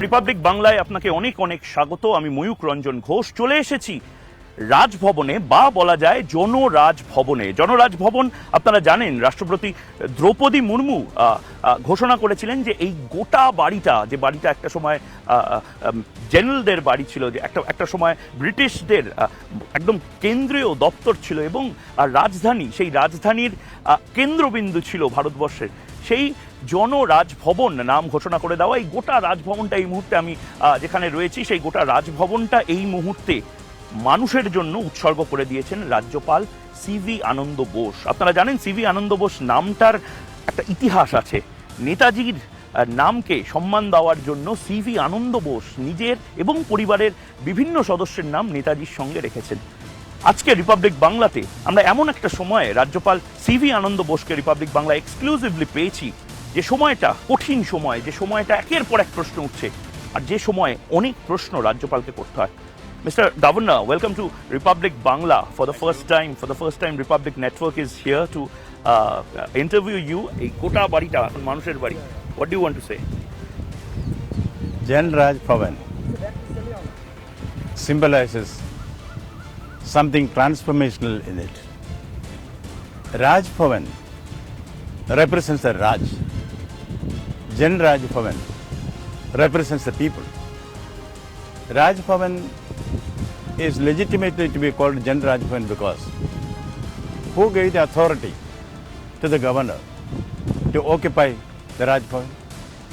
Republic বাংলায় আপনাকে অনেক অনেক স্বাগত। আমি ময়ূক রঞ্জন ঘোষ চলে এসেছি রাজভবনে, বা বলা যায় জনরাজভবনে। জনরাজভবন আপনারা জানেন রাষ্ট্রপতি দ্রৌপদী মুর্মু ঘোষণা করেছিলেন যে এই গোটা বাড়িটা, যে বাড়িটা একটা সময় জেনারেলদের বাড়ি ছিল, যে একটা সময় ব্রিটিশদের একদম কেন্দ্রীয় দপ্তর ছিল এবং রাজধানী, সেই রাজধানীর কেন্দ্রবিন্দু ছিল ভারতবর্ষের, সেই জনরাজভবন নাম ঘোষণা করে দেওয়া। এই গোটা রাজভবনটা এই মুহূর্তে আমি যেখানে রয়েছি, সেই গোটা রাজভবনটা এই মুহূর্তে মানুষের জন্য উৎসর্গ করে দিয়েছেন রাজ্যপাল CV আনন্দ বোস। আপনারা জানেন CV আনন্দ বোস নামটার একটা ইতিহাস আছে। নেতাজির নামকে সম্মান দেওয়ার জন্য CV আনন্দ বোস নিজের এবং পরিবারের বিভিন্ন সদস্যের নাম নেতাজির সঙ্গে রেখেছেন। আজকে রিপাবলিক বাংলাতে আমরা এমন একটা সময়ে রাজ্যপাল CV আনন্দ বোসকে রিপাবলিক বাংলা এক্সক্লুসিভলি পেয়েছি, যে সময়টা কঠিন সময়, যে সময়টা একের পর এক প্রশ্ন উঠছে, আর যে সময়ে অনেক প্রশ্ন রাজ্যপালকে করতে হয়। Mr. Governor, welcome to Republic Bangla. For the first time, Republic Network is here to interview you. এই গোটা বাড়িটা মানুষের বাড়ি। What do you want to say? Jan Raj Bhavan symbolizes something transformational in it. Raj Bhavan represents the Raj. Jan Raj Bhavan represents the people. Raj Bhavan is legitimately to be called Jan Raj Bhavan because who gave the authority to the governor to occupy the Raj Bhavan?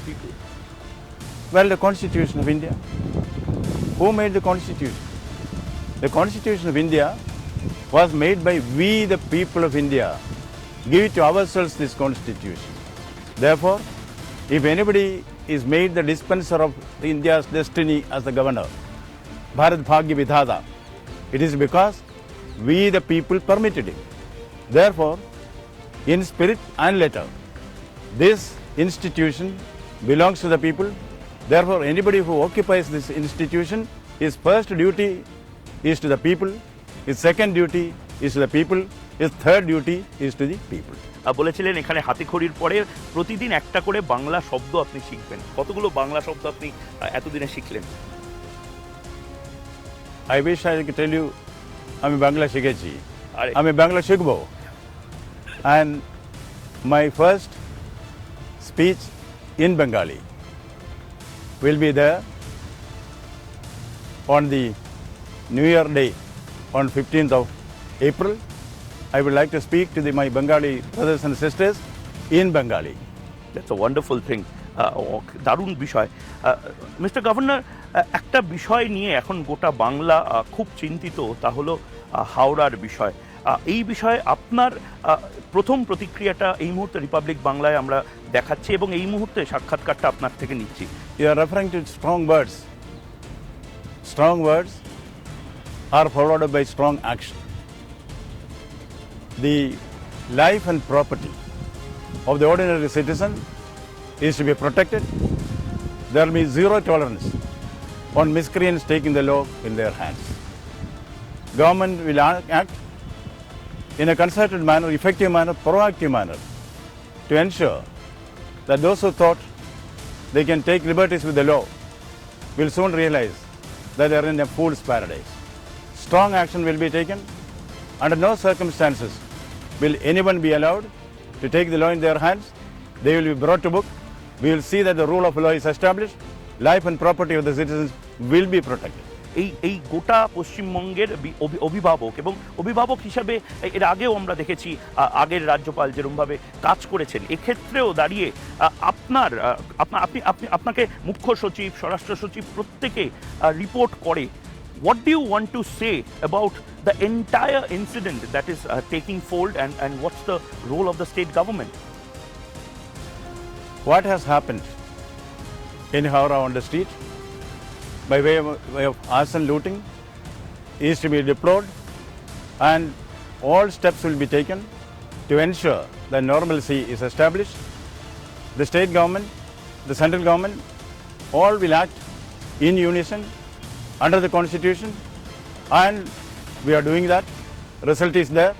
People. Well, the Constitution of India. Who made the Constitution? The Constitution of India was made by we, the people of India. Give it to ourselves, this Constitution. Therefore, if anybody is made the dispenser of India's destiny as the governor, Bharat Bhagya Vidhata, it is because we, the people, permitted him. Therefore, in spirit and letter, this institution belongs to the people. Therefore, anybody who occupies this institution, his first duty is to the people, his second duty is to the people, his third duty is to the people. বলেছিলেন এখানে হাতেখড়ির পরে প্রতিদিন একটা করে বাংলা শব্দ আপনি শিখবেন। কতগুলো বাংলা শব্দ আপনি এতদিনে শিখলেন? I wish I could tell you আমি বাংলা শিখেছি, আমি বাংলা শিখবো। And my first speech in Bengali will be there on the New Year Day on 15th of April. I would like to speak to my Bengali brothers and sisters in Bengali. That's a wonderful thing. দারুণ বিষয়। Mister governor, একটা বিষয় নিয়ে এখন গোটা বাংলা খুব চিন্তিত, তা হলো হাওড়ার বিষয়। এই বিষয়ে আপনার প্রথম প্রতিক্রিয়াটা এই মুহূর্তে রিপাবলিক বাংলায় আমরা দেখাচ্ছি এবং এই মুহূর্তে সাক্ষাৎকারটা আপনার থেকে নিচ্ছি। You are referring to strong words. Strong words are followed by strong action. The life and property of the ordinary citizen is to be protected. There will be zero tolerance on miscreants taking the law in their hands. Government will act in a concerted manner, effective manner, proactive manner to ensure that those who thought they can take liberties with the law will soon realize that they are in a fool's paradise. Strong action will be taken. Under no circumstances will anyone be allowed to take the law in their hands. They will be brought to book. We will see that the rule of law is established. Life and property of the citizens will be protected. এই গোটা পশ্চিমবঙ্গের অভিভাবক এবং অভিভাবক হিসাবে এর আগেও আমরা দেখেছি আগের রাজ্যপাল যেরকমভাবে কাজ করেছেন, এক্ষেত্রেও দাঁড়িয়ে আপনাকে মুখ্য সচিব, স্বরাষ্ট্র সচিব প্রত্যেকে রিপোর্ট করে। What do you want to say about the entire incident that is taking fold and what's the role of the state government? What has happened in Howrah on the street by way of arson looting is to be deplored, and all steps will be taken to ensure that normalcy is established. The state government, the central government, all will act in unison under the Constitution, and we are doing that. Result is there.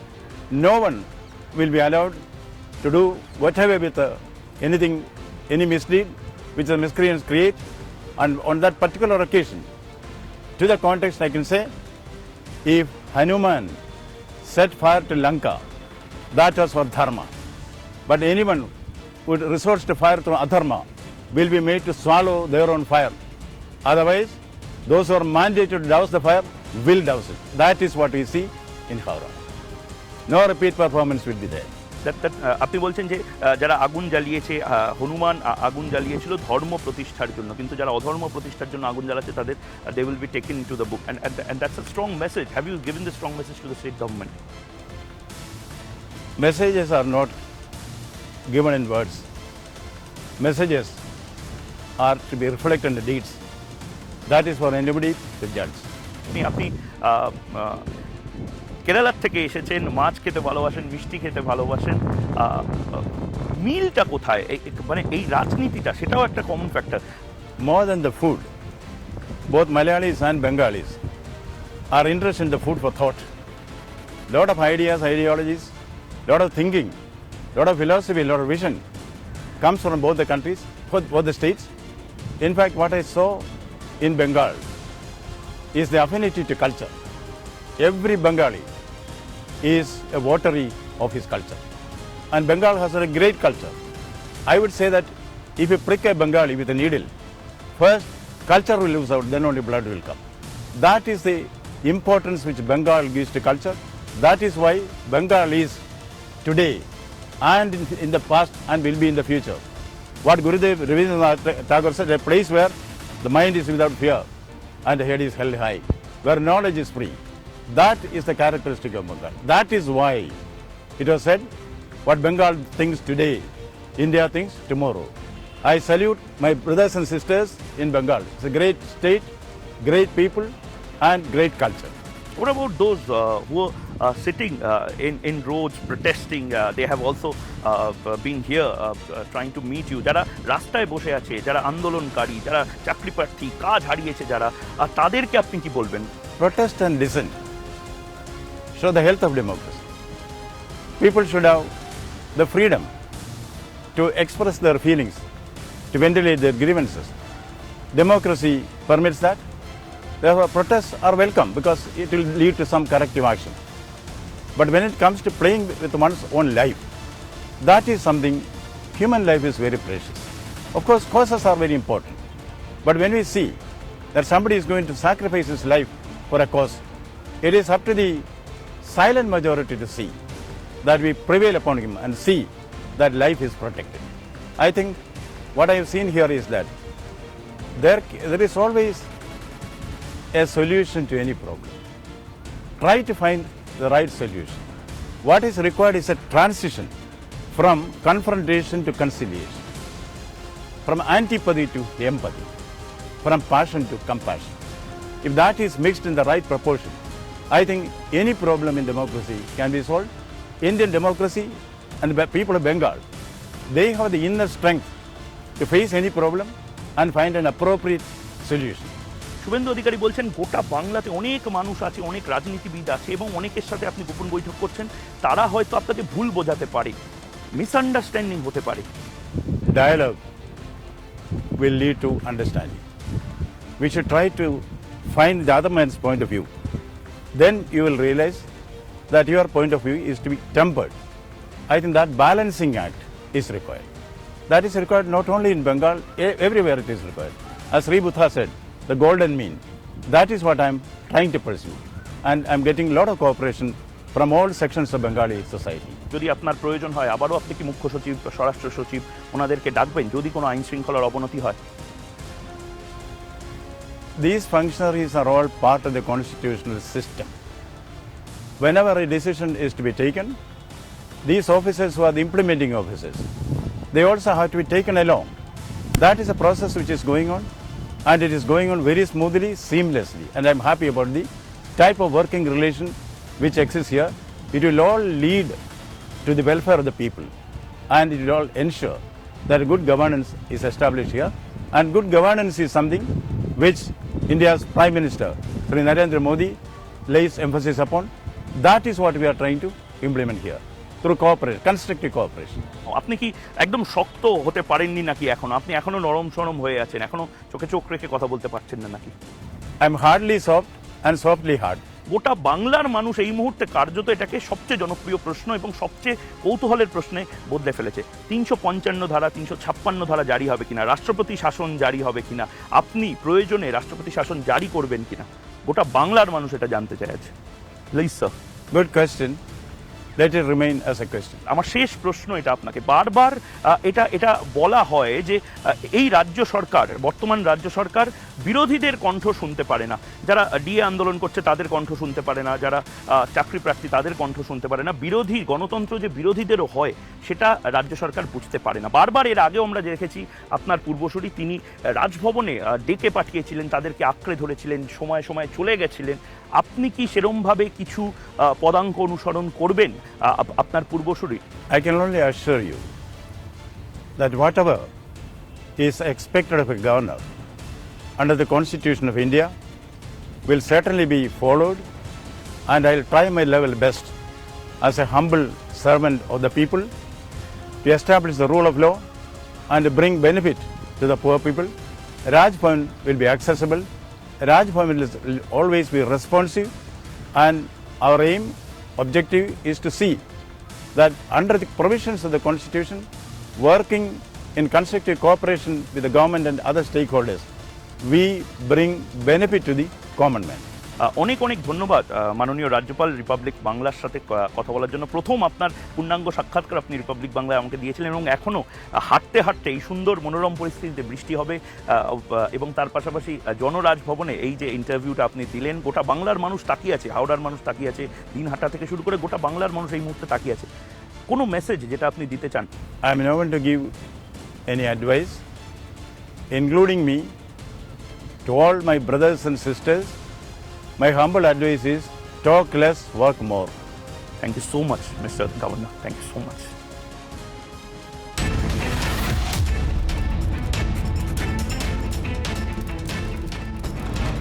No one will be allowed to do whatever with anything, any misdeed which the miscreants create. And on that particular occasion, to the context I can say, if Hanuman set fire to Lanka, that was for dharma. But anyone who resorts to fire through adharma will be made to swallow their own fire. Otherwise, those who are mandated to douse the fire will douse it. That is what we see in Howrah. No repeat performance will be there. আপনি বলছেন যে যারা আগুন জ্বালিয়েছে হনুমান আগুন জ্বালিয়েছিল ধর্ম প্রতিষ্ঠার জন্য, কিন্তু যারা অধর্ম প্রতিষ্ঠার জন্য আগুন জ্বালাচ্ছে তাদের they will be taken into the book, and that's a strong message. Have you given the strong message to the state government? Messages are not given in words. Messages are to be reflected in the deeds. That is for anybody to judge. আপনি কেরালার থেকে এসেছেন, মাছ খেতে ভালোবাসেন, মিষ্টি খেতে ভালোবাসেন, মিলটা কোথায়? মানে এই রাজনীতিটা, সেটাও একটা common factor. More than the food, both Malayalis and Bengalis are interested in the food for thought. Lot of ideas, ideologies, lot of thinking, lot of philosophy, lot of vision comes from both the countries, both the states. In fact, what I saw in Bengal is the affinity to culture. Every Bengali is a votary of his culture. And Bengal has a great culture. I would say that if you prick a Bengali with a needle, first culture will lose out, then only blood will come. That is the importance which Bengal gives to culture. That is why Bengal is today and in the past and will be in the future. What Gurudev Rabindranath Tagore said, a place where the mind is without fear and the head is held high, where knowledge is free. That is the characteristic of Bengal. That is why it was said, what Bengal thinks today, India thinks tomorrow. I salute my brothers and sisters in Bengal. It's a great state, great people, and great culture. What about those who are sitting in roads protesting? They have also been here trying to meet you. যারা রাস্তায় বসে আছে, যারা আন্দোলনকারী, যারা চাকরি প্রার্থী, কাজ হারিয়েছে যারা, তাদেরকে আপনি কি বলবেন? Protest and listen show the health of democracy. People should have the freedom to express their feelings, to ventilate their grievances. Democracy permits that. Therefore, protests are welcome because it will lead to some corrective action. But when it comes to playing with one's own life, that is something, human life is very precious. Of course, causes are very important. But when we see that somebody is going to sacrifice his life for a cause, it is up to the silent majority to see that we prevail upon him and see that life is protected. I think what I have seen here is that there is always a solution to any problem. Try to find the right solution. What is required is a transition from confrontation to conciliation, from antipathy to empathy, from passion to compassion. If that is mixed in the right proportion, I think any problem in democracy can be solved. Indian democracy and the people of Bengal, they have the inner strength to face any problem and find an appropriate solution. Suvendu Adhikari বলছেন গোটা বাংলাতে অনেক মানুষ আছে, অনেক রাজনীতিবিদ আছে এবং অনেকের সাথে আপনি গোপন বৈঠক করছেন, তারা হয়তো আপনাকে ভুল বোঝাতে পারে, মিসআন্ডারস্ট্যান্ডিং হতে পারে। Dialogue will lead to understanding. We should try to find the other man's point of view. Then you will realize that your point of view is to be tempered. I think that balancing act is required. That is required not only in Bengal, everywhere it is required. As Sri Buddha said, the golden mean. That is what I am trying to pursue. And I am getting a lot of cooperation from all sections of Bengali society. যদি আপনার প্রয়োজন হয় আবারও আপনি কি মুখ্য সচিব, স্বরাষ্ট্র সচিব ওনাদেরকে ডাকবেন যদি কোনো আইন শৃঙ্খলার অবনতি হয়? These functionaries are all part of the constitutional system. Whenever a decision is to be taken, these officers who are the implementing officers, they also have to be taken along. That is a process which is going on, and it is going on very smoothly, seamlessly. And I am happy about the type of working relation which exists here. It will all lead to the welfare of the people, and it will all ensure that good governance is established here. And good governance is something which India's Prime Minister, Sri Narendra Modi, lays emphasis upon. That is what we are trying to implement here. through cooperation, constructive cooperation. আপনি কি একদম শক্ত হতে পারেননি নাকি এখনো? আপনি এখনো নরম সরম হয়ে আছেন, এখনো চোখে চোখ রেখে কথা বলতে পারছেন না নাকি? I'm hardly soft and softly hard. গোটা বাংলার মানুষ এই মুহূর্তে কার্যত এটাকে সবচেয়ে জনপ্রিয় প্রশ্ন এবং সবচেয়ে কৌতূহলের প্রশ্নে বদলে ফেলেছে। 355 ধারা 356 ধারা জারি হবে কিনা, রাষ্ট্রপতি শাসন জারি হবে কিনা, আপনি প্রয়োজনে রাষ্ট্রপতি শাসন জারি করবেন কিনা, গোটা বাংলার মানুষ এটা জানতে চায় আছে। Please sir. Good question. Let it remain as a question. আমার শেষ প্রশ্ন এটা আপনাকে, বারবার এটা বলা হয় যে এই রাজ্য সরকার, বর্তমান রাজ্য সরকার বিরোধীদের কণ্ঠ শুনতে পারে না, যারা ডিএ আন্দোলন করছে তাদের কণ্ঠ শুনতে পারে না, যারা চাকরি প্রার্থী তাদের কণ্ঠ শুনতে পারে না, বিরোধী গণতন্ত্র যে বিরোধীদেরও হয় সেটা রাজ্য সরকার বুঝতে পারে না। বারবার এর আগেও আমরা দেখেছি আপনার পূর্বসূরি তিনি রাজভবনে ডেকে পাঠিয়েছিলেন, তাদেরকে আঁকড়ে ধরেছিলেন, সময় সময় চলে গেছিলেন। আপনি কি সেরমভাবে কিছু পদাঙ্ক অনুসরণ করবেন আপনার পূর্বসূরি? I can only assure you that whatever is expected of a governor under the Constitution of India will certainly be followed, and I'll try my level best as a humble servant of the people to establish the rule of law and bring benefit to the poor people. Raj Bhavan will be accessible. Raj Bhavan will always be responsive, and our aim, objective is to see that under the provisions of the Constitution, working in constructive cooperation with the government and other stakeholders, we bring benefit to the common man. অনেক অনেক ধন্যবাদ মাননীয় রাজ্যপাল Republic বাংলার সাথে কথা বলার জন্য। প্রথম আপনার পূর্ণাঙ্গ সাক্ষাৎকার আপনি রিপাবলিক বাংলায় আমাকে দিয়েছিলেন এবং এখনও হাঁটতে হাঁটতে এই সুন্দর মনোরম পরিস্থিতিতে বৃষ্টি হবে এবং তার পাশাপাশি জনরাজভবনে এই যে ইন্টারভিউটা আপনি দিলেন, গোটা বাংলার মানুষ তাকিয়ে আছে, হাওড়ার মানুষ তাকিয়ে আছে, দিনহাটা থেকে শুরু করে গোটা বাংলার মানুষ এই মুহূর্তে তাকিয়ে আছে। কোনো মেসেজ যেটা আপনি দিতে চান? I am not going to give any advice, including me, to all my brothers and sisters. My humble advice is talk less, work more. Thank you so much, Mr. Governor. Thank you so much.